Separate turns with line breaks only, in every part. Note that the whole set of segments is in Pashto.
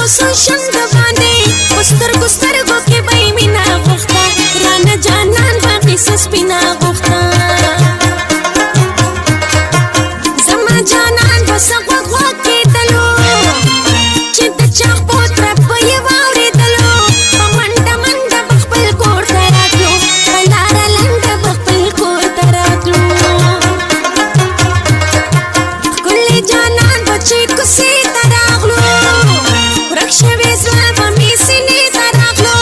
سو شند باندې سترګو سترګو کې به مینا غوښته رانه جانان باقي سپینا غوښته زما جانان بس غوغ کېدلو چې د چا پوتره په یې واورېدلو په منډه منډه به خپل کور ته راتلو په لاره لنډه به خپل کور ته راتلو ښکلی جانان به چې کوڅې ته راغلو ورک شوی زړه به مې سینې ته راغلو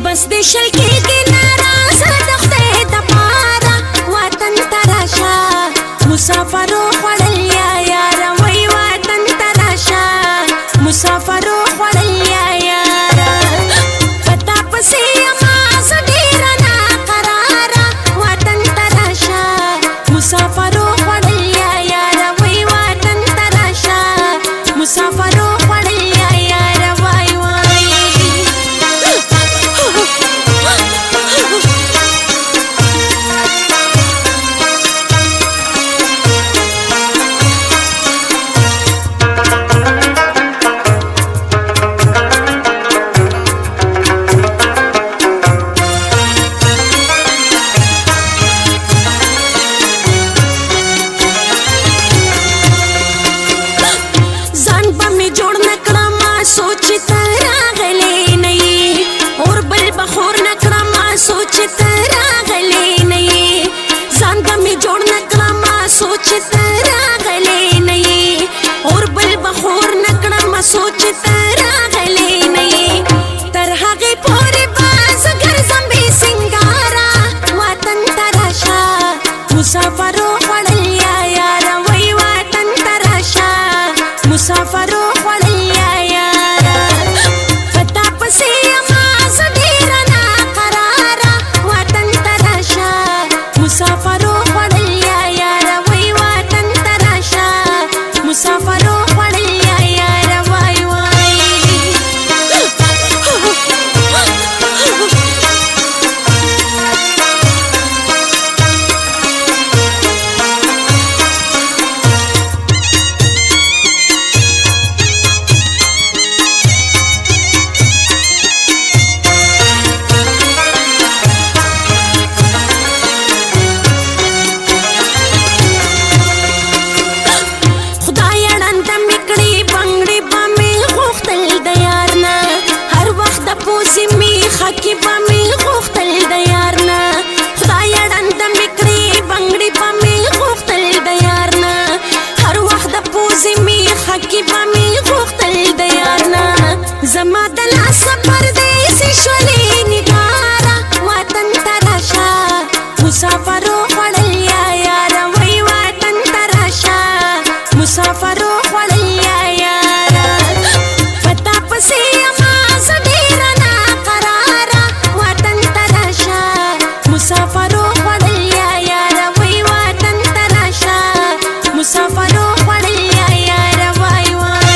بس دې شل کېږي ناراضه د خدای دپاره وطن ته راشه مسافرو خوړل یا یاره وی وطن ته راشه مسافرو خوړل یا یاره په تا پسې یمه زه ډېره ناقراره وطن ته راشه مسافرو خوړل یا یاره وی وطن ته راشه مسافرو خوړل یا یاره وای وای مسافرو خوړل یا یاره وی وطن ته راشه مسافرو خوړل یا یاره په تا پسې یمه زه ډېره ناقراره وطن ته راشه مسافرو خوړل یا یاره وی وطن ته راشه مسافرو خوړل یا یاره وای وای خاکی با می غوښتل د یار نه خدایه ړنده مې کړې بنګړې به مې غوښتل د یار نه هر وخت د پوزې مې خاکی به مې غوښتل د یار نه زما د لاسه پردیسي شولې نګاره وطن ته راشه مسافرو خوړل یا یاره وی وطن ته راشه مسافرو خوړل یا یاره په تا پسې یمه زه ډېره مسافرو خوړل یا یاره وی وطن ته راشه مسافرو خوړل یا یاره وای وای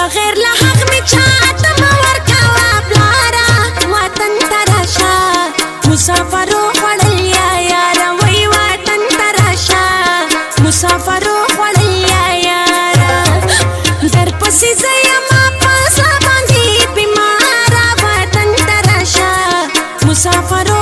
بغیر له حق مې چاته مه ورکوه پلاره وطن ته راشه مسافرو خوړل یا یاره وی وطن ته راشه مسافرو خوړل یا یاره درپسې زه یمه په زړه باندې بیماره وطن ته راشه مسافرو